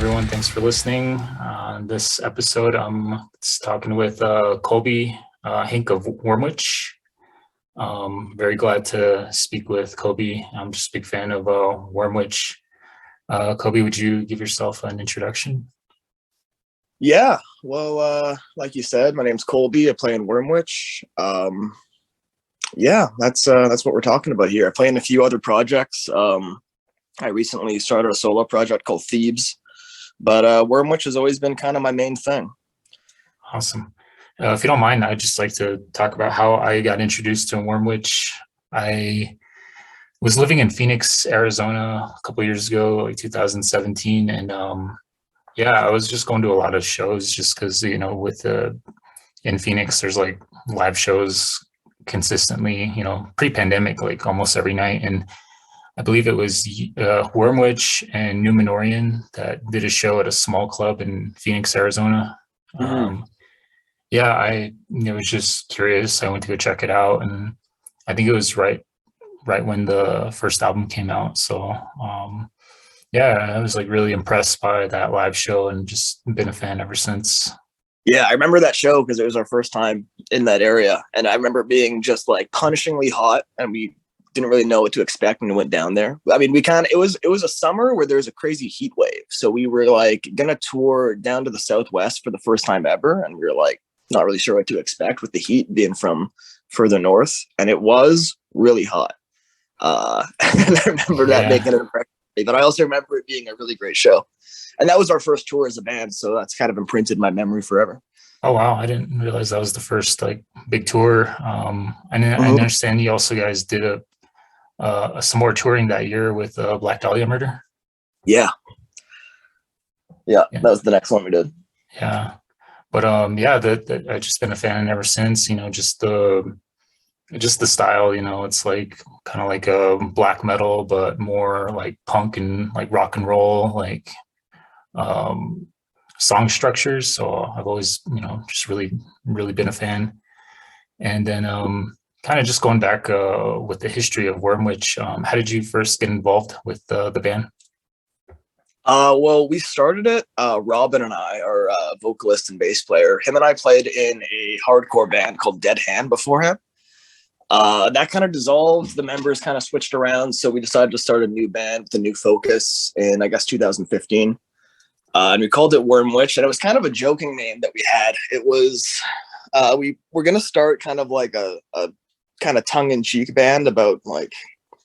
everyone. Thanks for listening. On this episode, I'm talking with Colby Hink of Wormwitch. Very glad to speak with Colby. I'm just a big fan of Wormwitch. Colby, would you give yourself an introduction? Yeah, well, like you said, my name's Colby. I play in Wormwitch. Yeah, that's what we're talking about here. I play in a few other projects. I recently started a solo project called Thebes, but Wormwitch has always been kind of my main thing. Awesome. If you don't mind, I'd just like to talk about how I got introduced to Wormwitch. I was living in Phoenix, Arizona a couple of years ago, like 2017, and I was just going to a lot of shows just because, in Phoenix, there's like live shows consistently, pre-pandemic, like almost every night. And I believe it was Wormwitch and Numenorian that did a show at a small club in Phoenix, Arizona. Mm-hmm. I was just curious. I went to go check it out, and I think it was right when the first album came out. So I was like really impressed by that live show and just been a fan ever since. Yeah, I remember that show because it was our first time in that area, and I remember being just like punishingly hot, and we didn't really know what to expect when we went down there. I mean, it was a summer where there was a crazy heat wave, so we were like gonna tour down to the Southwest for the first time ever, and we were like not really sure what to expect with the heat being from further north, and it was really hot. And I remember that making an impression, but I also remember it being a really great show. And that was our first tour as a band, so that's kind of imprinted my memory forever. Oh wow, I didn't realize that was the first like big tour. I understand you also guys did some more touring that year with Black Dahlia Murder. Yeah, that was the next one we did. Yeah, but I've just been a fan ever since. Just the style. It's like kind of like a black metal, but more like punk and like rock and roll, like song structures. So I've always just really been a fan. And then kind of just going back with the history of Wormwitch, how did you first get involved with the band? Well, we started it. Robin and I, our vocalist and bass player, him and I played in a hardcore band called Dead Hand beforehand. That kind of dissolved. The members kind of switched around, so we decided to start a new band with a new focus in, I guess, 2015. And we called it Wormwitch, and it was kind of a joking name that we had. It was we were gonna start kind of like a kind of tongue-in-cheek band about like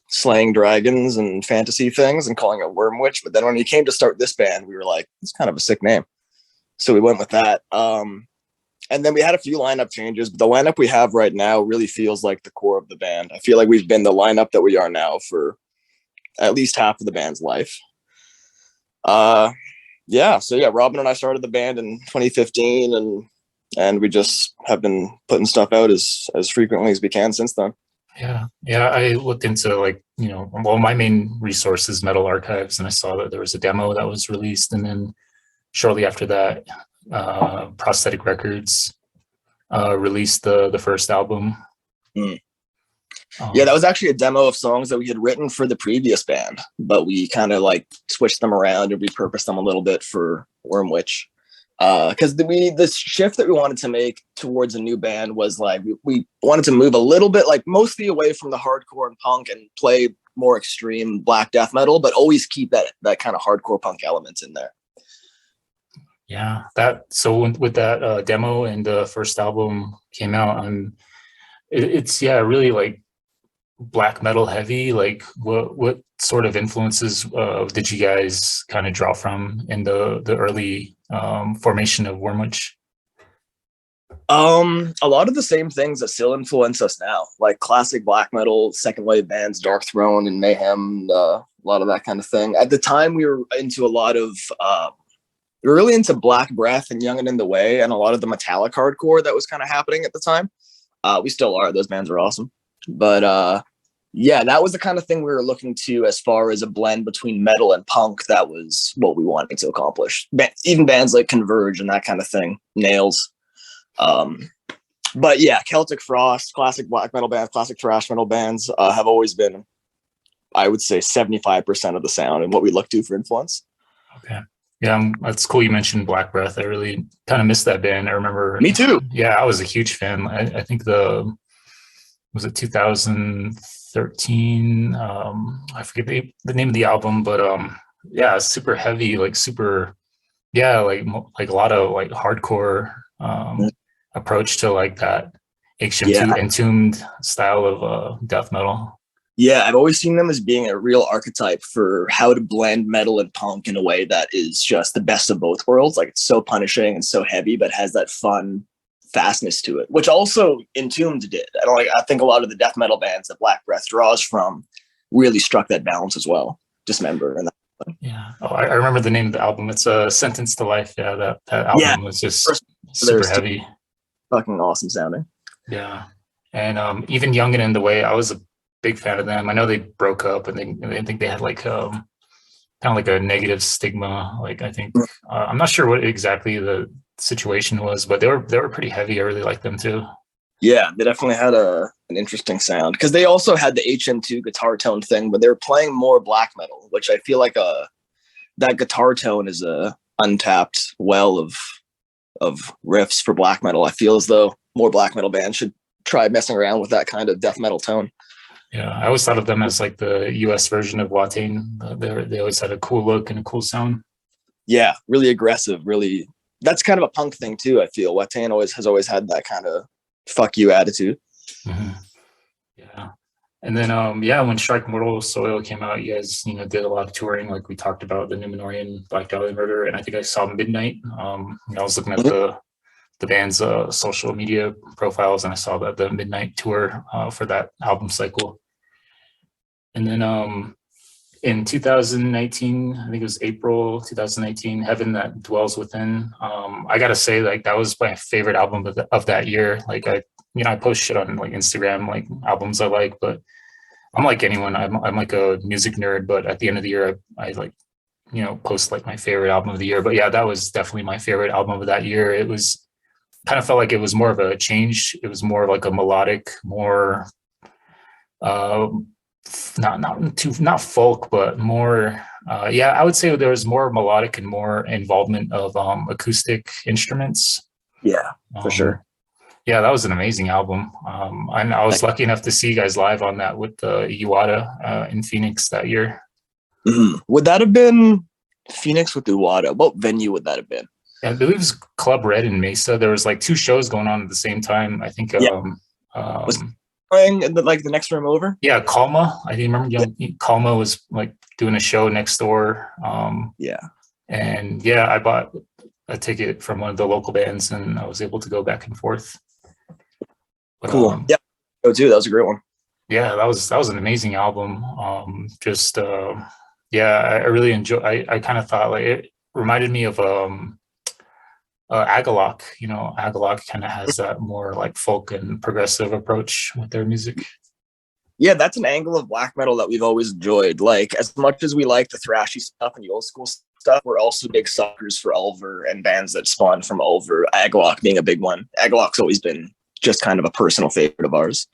slaying dragons and fantasy things and calling it Wormwitch. But then when we came to start this band, we were like, it's kind of a sick name. So we went with that. And then we had a few lineup changes, but the lineup we have right now really feels like the core of the band. I feel like we've been the lineup that we are now for at least half of the band's life. Robin and I started the band in 2015, and we just have been putting stuff out as frequently as we can since then. Yeah. I looked into my main resource is Metal Archives, and I saw that there was a demo that was released, and then shortly after that, Prosthetic Records released the first album. That was actually a demo of songs that we had written for the previous band, but we kind of like switched them around and repurposed them a little bit for Wormwitch. Because the shift that we wanted to make towards a new band was like we wanted to move a little bit, like mostly away from the hardcore and punk and play more extreme black death metal, but always keep that kind of hardcore punk elements in there. Yeah, so with that demo and the first album came out, it's really like black metal heavy. Like what sort of influences did you guys kind of draw from in the early formation of Wormwitch? A lot of the same things that still influence us now, like classic black metal, second wave bands, Dark Throne and Mayhem, a lot of that kind of thing. At the time, we were into a lot of we were really into Black Breath and Young and in the Way, and a lot of the Metallica hardcore that was kind of happening at the time. We still are; those bands are awesome. But that was the kind of thing we were looking to as far as a blend between metal and punk. That was what we wanted to accomplish. Even bands like Converge and that kind of thing, Nails. But yeah, Celtic Frost, classic black metal bands, classic thrash metal bands have always been, I would say, 75% of the sound and what we look to for influence. Okay. Yeah, that's cool. You mentioned Black Breath. I really kind of missed that band. I remember. Me too. Yeah, I was a huge fan. I think the was it 2013. I forget the name of the album, but yeah, super heavy, like super, yeah, like a lot of like hardcore approach to like that Yeah. entombed style of death metal. Yeah, I've always seen them as being a real archetype for how to blend metal and punk in a way that is just the best of both worlds. Like it's so punishing and so heavy, but has that fun fastness to it, which also Entombed did. I think a lot of the death metal bands that Black Breath draws from really struck that balance as well. Dismember and that. Yeah. Oh, I remember the name of the album. It's a Sentence to Life. Yeah, that Yeah, album was just first super there's heavy. fucking awesome sounding. Yeah. And even Young and in the Way, I was a big fan of them. I know they broke up and I think they had like kind of like a negative stigma. Like I think I'm not sure what exactly the situation was, but they were pretty heavy. I really liked them too. Yeah, they definitely had an interesting sound because they also had the HM2 guitar tone thing, but they were playing more black metal, which I feel like that guitar tone is a untapped well of riffs for black metal. I feel as though more black metal bands should try messing around with that kind of death metal tone. Yeah, I always thought of them as like the U.S. version of Watain. They always had a cool look and a cool sound. Yeah, really aggressive. Really, that's kind of a punk thing too. I feel Watan has always had that kind of fuck you attitude. Mm-hmm. Yeah. And then yeah, when Strike Mortal Soil came out, you guys, did a lot of touring, like we talked about the Numenorian Black Dahlia Murder, and I think I saw Midnight. I was looking at the band's social media profiles, and I saw that the Midnight tour for that album cycle. And then in 2019, I think it was April 2019, Heaven That Dwells Within. I gotta say, like that was my favorite album of that year. Like I post shit on like Instagram, like albums I like, but I'm like anyone. I'm like a music nerd, but at the end of the year, I like post like my favorite album of the year. But yeah, that was definitely my favorite album of that year. It was kind of felt like it was more of a change. It was more like a melodic, more uh, not folk, but more. Yeah, I would say there was more melodic and more involvement of acoustic instruments. Yeah, for sure. Yeah, that was an amazing album. And I was lucky enough to see you guys live on that with the Iwata in Phoenix that year. Mm-hmm. Would that have been Phoenix with Iwata? What venue would that have been? I believe it was Club Red in Mesa. There was like two shows going on at the same time. I think. Yeah. Was playing in the next room over? Yeah, Kalma. I didn't remember. Kalma was like doing a show next door. Yeah. And yeah, I bought a ticket from one of the local bands, and I was able to go back and forth. But, cool. Yeah. Oh, too. That was a great one. Yeah, that was an amazing album. Yeah, I really enjoy. I kind of thought like it reminded me of Agalloch. Agalloch kind of has that more like folk and progressive approach with their music. Yeah, that's an angle of black metal that we've always enjoyed. Like, as much as we like the thrashy stuff and the old school stuff, we're also big suckers for Ulver and bands that spawn from Ulver, Agalloch being a big one. Agalloch's always been just kind of a personal favorite of ours.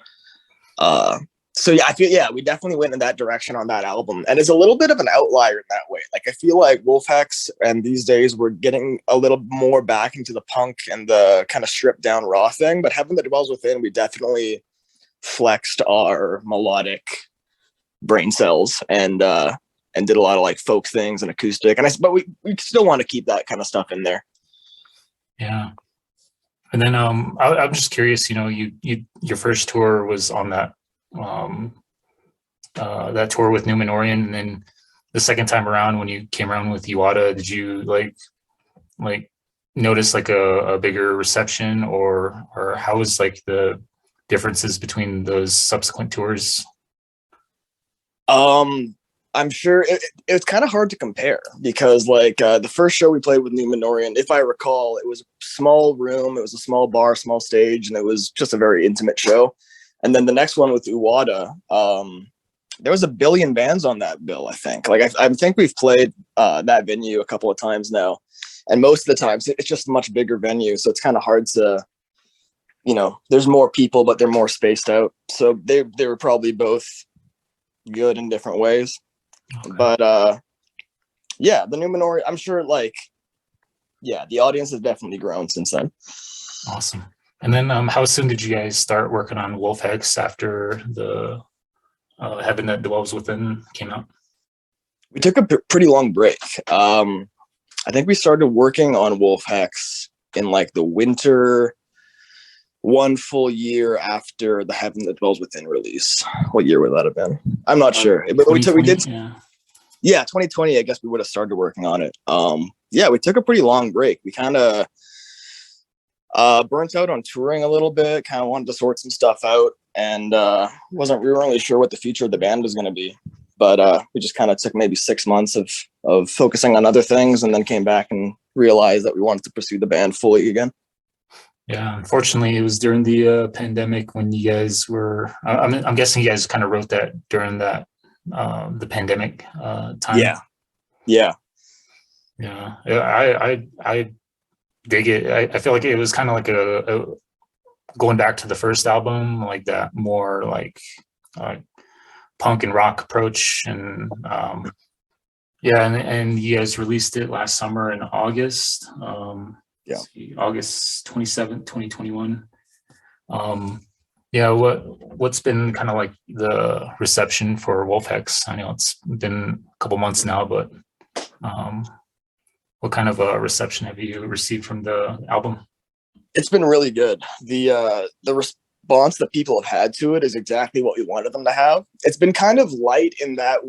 So yeah, I feel we definitely went in that direction on that album, and it's a little bit of an outlier in that way. Like I feel like Wolfhex and these days we're getting a little more back into the punk and the kind of stripped down raw thing, but Heaven That Dwells Within, we definitely flexed our melodic brain cells and did a lot of like folk things and acoustic, but we still want to keep that kind of stuff in there. Yeah. And then I'm just curious, your first tour was on that that tour with Numenorian, and then the second time around when you came around with Iwata, did you like notice like a bigger reception, or how was like the differences between those subsequent tours? I'm sure it's kind of hard to compare because like the first show we played with Numenorian, if I recall, it was a small room, it was a small bar, small stage, and it was just a very intimate show. And then the next one with Iwata, there was a billion bands on that bill, I think. Like I think we've played that venue a couple of times now, and most of the times it's just a much bigger venue, so it's kind of hard to, there's more people, but they're more spaced out. So they were probably both good in different ways. Okay. But Yeah, the Numenor, I'm sure, like, yeah, the audience has definitely grown since then. Awesome. And then how soon did you guys start working on Wolf Hex after the Heaven That Dwells Within came out? We took a pretty long break. I think we started working on Wolf Hex in like the winter, one full year after the Heaven That Dwells Within release. What year would that have been? I'm not sure. But we did. Yeah, 2020. I guess we would have started working on it. Yeah, we took a pretty long break. We kind of burnt out on touring a little bit. Kind of wanted to sort some stuff out, and we weren't really sure what the future of the band was going to be. But we just kind of took maybe 6 months of focusing on other things, and then came back and realized that we wanted to pursue the band fully again. Yeah, unfortunately, it was during the pandemic when you guys were. I'm guessing you guys kind of wrote that during that the pandemic time. Yeah. I dig it. I feel like it was kind of like a going back to the first album, like that more like punk and rock approach, and yeah, and you guys released it last summer in August. August 27th, 2021. Yeah, what's been kind of like the reception for Wolf Hex? I know it's been a couple months now, but what kind of a reception have you received from the album? It's been really good. The response that people have had to it is exactly what we wanted them to have. It's been kind of light in that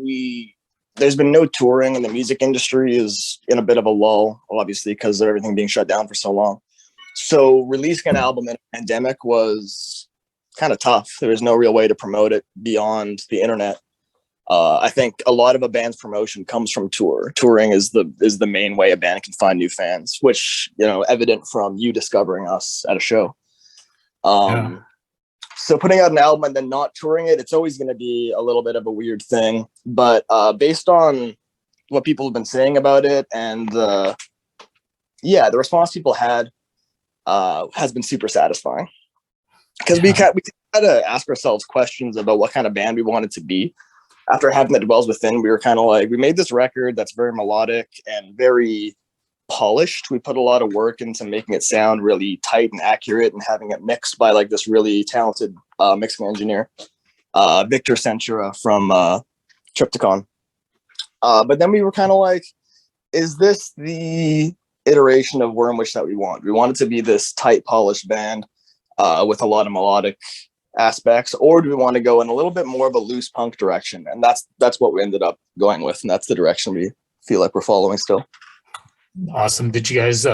there's been no touring, and the music industry is in a bit of a lull, obviously, because of everything being shut down for so long. So releasing an album in a pandemic was kind of tough. There was no real way to promote it beyond the internet. I think a lot of a band's promotion comes from touring is the main way a band can find new fans, which, evident from you discovering us at a show. So putting out an album and then not touring it, it's always going to be a little bit of a weird thing. But based on what people have been saying about it, and the response people had has been super satisfying. Because we had to ask ourselves questions about what kind of band we wanted to be. After Heaven That Dwells Within, we were kind of like, we made this record that's very melodic and very polished. We put a lot of work into making it sound really tight and accurate, and having it mixed by like this really talented mixing engineer, Victor Centura from Triptychon. But then we were kind of like, is this the iteration of Wormwitch that we want? We want it to be this tight, polished band with a lot of melodic aspects, or do we want to go in a little bit more of a loose punk direction? And that's what we ended up going with, and that's the direction we feel like we're following still. Awesome. Did you guys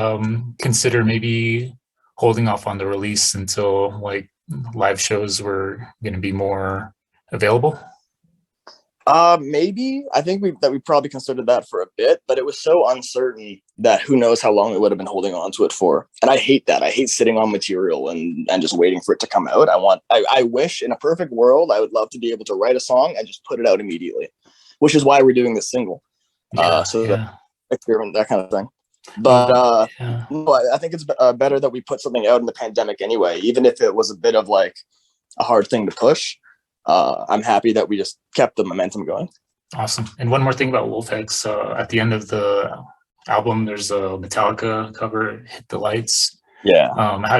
consider maybe holding off on the release until like live shows were going to be more available? Maybe. I think we probably considered that for a bit, but it was so uncertain that who knows how long we would have been holding on to it for. And I hate that. I hate sitting on material and just waiting for it to come out. I wish in a perfect world, I would love to be able to write a song and just put it out immediately, which is why we're doing this single. That kind of thing. But no, I think it's better that we put something out in the pandemic anyway, even if it was a bit of like a hard thing to push. I'm happy that we just kept the momentum going. Awesome. And one more thing about Wolf Hex, at the end of the album, there's a Metallica cover, "Hit the Lights." Yeah. How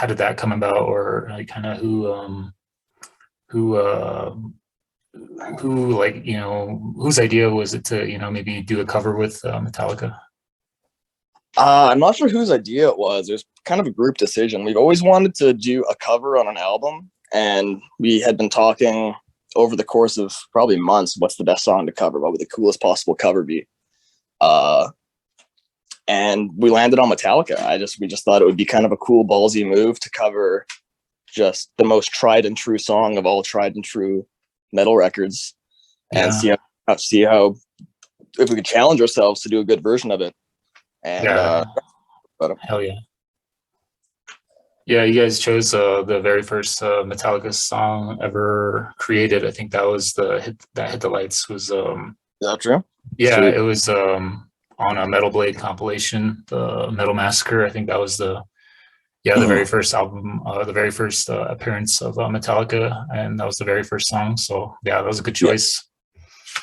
did that come about, or like kind of who like, whose idea was it to, maybe do a cover with Metallica? I'm not sure whose idea it was. It was kind of a group decision. We've always wanted to do a cover on an album, and we had been talking over the course of probably months, what's the best song to cover? What would the coolest possible cover be? And we landed on Metallica. We just thought it would be kind of a cool, ballsy move to cover just the most tried and true song of all tried and true metal records, and see how if we could challenge ourselves to do a good version of it. And hell yeah. Yeah, you guys chose the very first Metallica song ever created. I think that was Hit the Lights was is that true? Yeah, Sweet. It was on a Metal Blade compilation, the Metal Massacre. I think that was the very first album, the very first appearance of Metallica, and that was the very first song. So yeah, that was a good choice.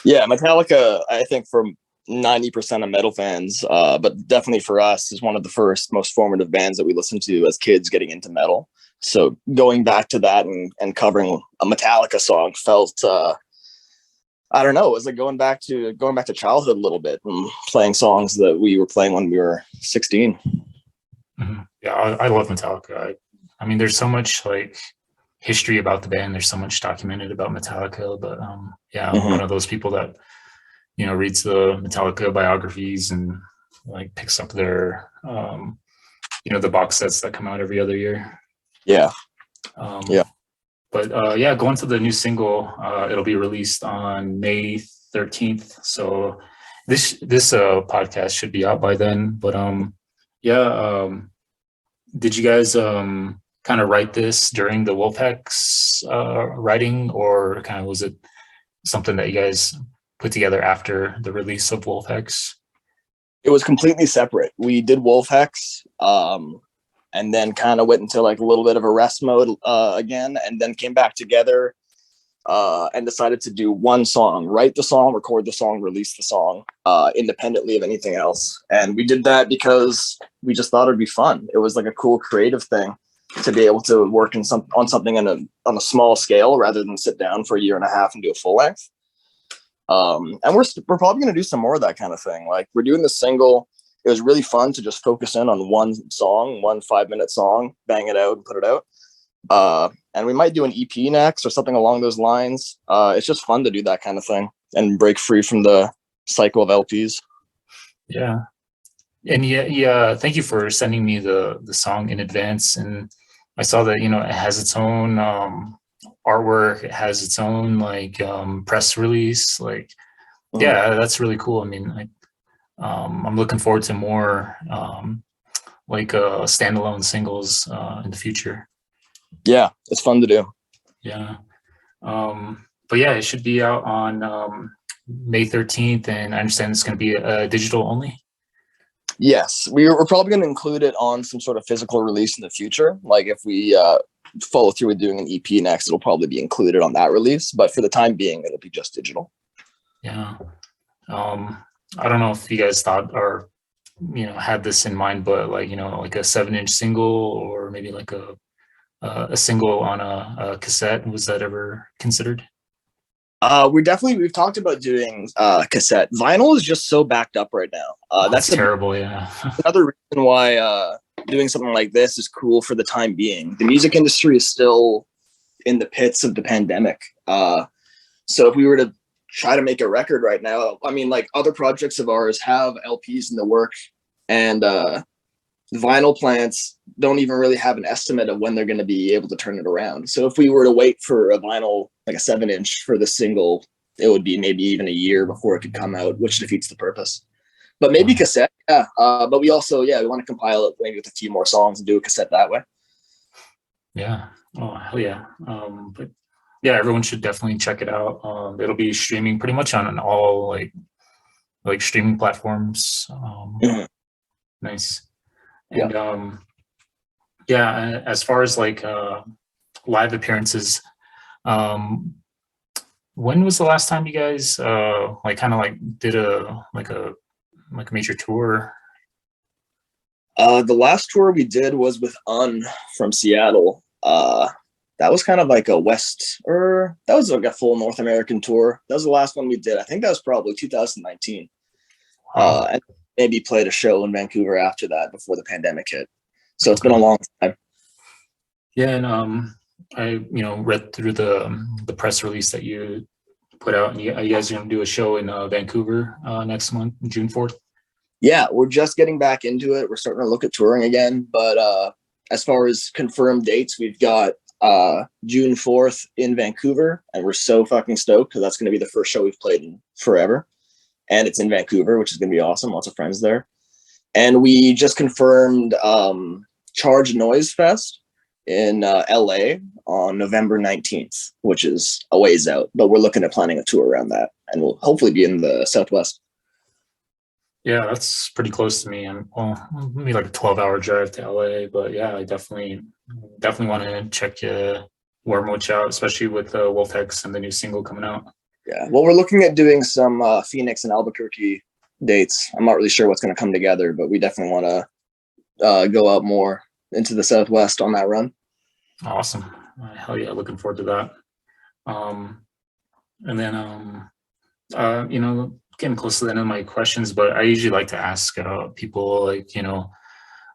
Yeah, Metallica, I think for 90% of metal fans, but definitely for us is one of the first most formative bands that we listened to as kids getting into metal. So going back to that and covering a Metallica song felt I don't know, it was like going back to childhood a little bit and playing songs that we were playing when we were 16. Mm-hmm. Yeah, I love Metallica. I mean, there's so much like history about the band. There's so much documented about Metallica, but yeah, I'm Mm-hmm. one of those people that reads the Metallica biographies and like picks up their the box sets that come out every other year. Yeah. Yeah. But yeah, going to the new single, it'll be released on May 13th. So this podcast should be out by then. But yeah, did you guys kind of write this during the Wolfpack's writing, or kind of was it something that you guys put together after the release of Wolfhex? It was completely separate. We did Wolfhex, and then kind of went into like a little bit of a rest mode again, and then came back together and decided to do one song, write the song, record the song, release the song independently of anything else. And we did that because we just thought it'd be fun. It was like a cool creative thing to be able to work on something on a small scale rather than sit down for a year and a half and do a full length. And we're probably going to do some more of that kind of thing. Like we're doing the single. It was really fun to just focus in on one song, 1 5-minute song, bang it out and put it out. And we might do an EP next or something along those lines. It's just fun to do that kind of thing and break free from the cycle of LPs. Yeah. And yeah, thank you for sending me the song in advance. And I saw that, it has its own artwork. It has its own like press release. Like, yeah, that's really cool. I mean, I'm looking forward to more like standalone singles in the future. Yeah, it's fun to do. Yeah. But yeah, it should be out on May 13th, and I understand it's going to be digital only. Yes, we're probably going to include it on some sort of physical release in the future. Like if we follow through with doing an EP next, it'll probably be included on that release. But for the time being, it'll be just digital. Yeah. I don't know if you guys thought or had this in mind, but like like a 7-inch single or maybe like a single on a cassette. Was that ever considered? We've talked about doing cassette. Vinyl is just so backed up right now. That's terrible. Yeah. Another reason why doing something like this is cool for the time being. The music industry is still in the pits of the pandemic. So if we were to try to make a record right now, I mean, like other projects of ours have LPs in the work, and vinyl plants don't even really have an estimate of when they're going to be able to turn it around. So if we were to wait for a vinyl, like a 7-inch for the single, it would be maybe even a year before it could come out, which defeats the purpose. But maybe cassette, yeah. But we also, we want to compile it maybe with a few more songs and do a cassette that way. Yeah. Oh, hell yeah. But yeah, everyone should definitely check it out. It'll be streaming pretty much on all like streaming platforms. Nice. And yeah, as far as like live appearances, when was the last time you guys like kind of like did a major tour? The last tour we did was with from Seattle. That was kind of like that was like a full North American tour. That was the last one we did. I think that was probably 2019. And maybe played a show in Vancouver after that before the pandemic hit. So it's been a long time. Yeah, and I read through the press release that you put out, and you guys are going to do a show in Vancouver next month, June 4th. Yeah, we're just getting back into it. We're starting to look at touring again, but as far as confirmed dates, we've got June 4th in Vancouver, and we're so fucking stoked because that's going to be the first show we've played in forever. And it's in Vancouver, which is going to be awesome. Lots of friends there. And we just confirmed Charge Noise Fest in LA on November 19th, which is a ways out. But we're looking at planning a tour around that. And we'll hopefully be in the Southwest. Yeah, that's pretty close to me. And maybe like a 12-hour drive to LA. But yeah, I definitely want to check Wormwitch out, especially with Wolfhex and the new single coming out. Yeah, well, we're looking at doing some Phoenix and Albuquerque dates. I'm not really sure what's going to come together, but we definitely want to go out more into the Southwest on that run. Awesome. Hell yeah, looking forward to that. And then, getting close to the end of my questions, but I usually like to ask people like,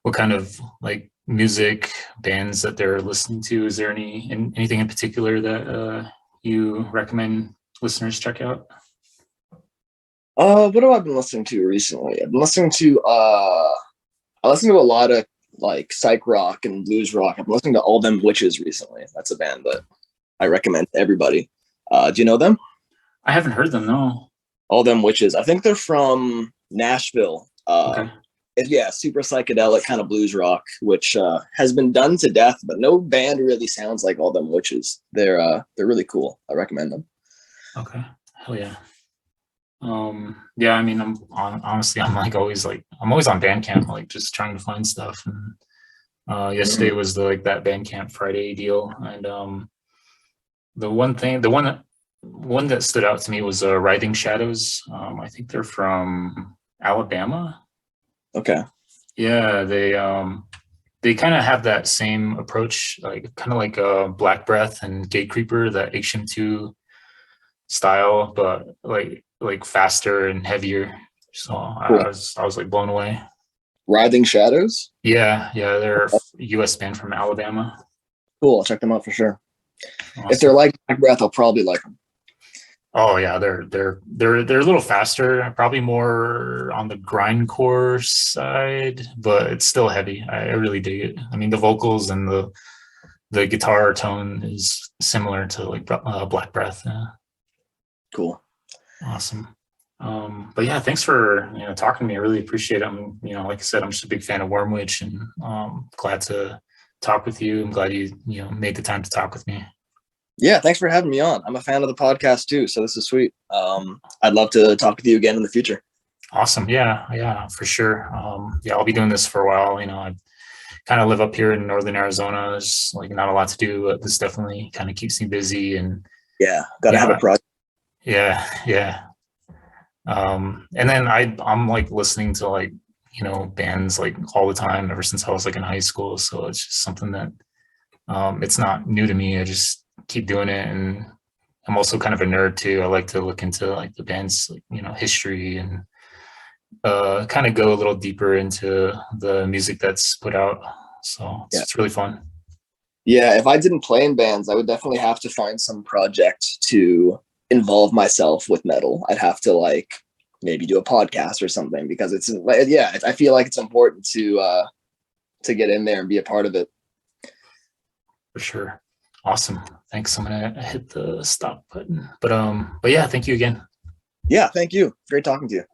what kind of like music bands that they're listening to. Is there anything in particular that you recommend listeners check out? What have I been listening to recently? I've been listening to I listen to a lot of like psych rock and blues rock. I've been listening to All Them Witches recently. That's a band that I recommend to everybody. Do you know them? I haven't heard them, no. All Them Witches. I think they're from Nashville. Okay. Yeah, super psychedelic kind of blues rock, which has been done to death, but no band really sounds like All Them Witches. They're really cool. I recommend them. Okay. Hell yeah. Yeah, I mean, honestly, I'm always on Bandcamp, like just trying to find stuff. And yesterday was that Bandcamp Friday deal, and the one that stood out to me was Writhing Shadows. I think they're from Alabama. Okay. Yeah, they kind of have that same approach, like kind of like Black Breath and Gate Creeper, that HM2 style, but like faster and heavier. So Cool. I was like blown away. Writhing Shadows. Yeah, they're a US band from Alabama. Cool. I'll check them out for sure. Awesome. If they're like Black Breath, I'll probably like them. Oh yeah, they're a little faster, probably more on the grindcore side, but it's still heavy. I really dig it. I mean, the vocals and the guitar tone is similar to like Black Breath. Yeah. Cool. Awesome. But yeah, thanks for talking to me. I really appreciate it. I'm like I said, I'm just a big fan of Wormwitch, and glad to talk with you. I'm glad you made the time to talk with me. Yeah, thanks for having me on. I'm a fan of the podcast too, so this is sweet. I'd love to talk with you again in the future. Awesome. Yeah, for sure. Yeah, I'll be doing this for a while. I kind of live up here in northern Arizona. There's like not a lot to do, but this definitely kind of keeps me busy. And yeah, gotta have a project. Yeah. And then I'm like listening to like bands like all the time ever since I was like in high school. So it's just something that it's not new to me. I just keep doing it, and I'm also kind of a nerd too. I like to look into like the band's history, and kind of go a little deeper into the music that's put out. So it's really fun. Yeah, if I didn't play in bands, I would definitely have to find some project to involve myself with metal. I'd have to like maybe do a podcast or something, because I feel like it's important to get in there and be a part of it. For sure. Awesome. Thanks. I'm gonna hit the stop button. But yeah, thank you again. Yeah, thank you. Great talking to you.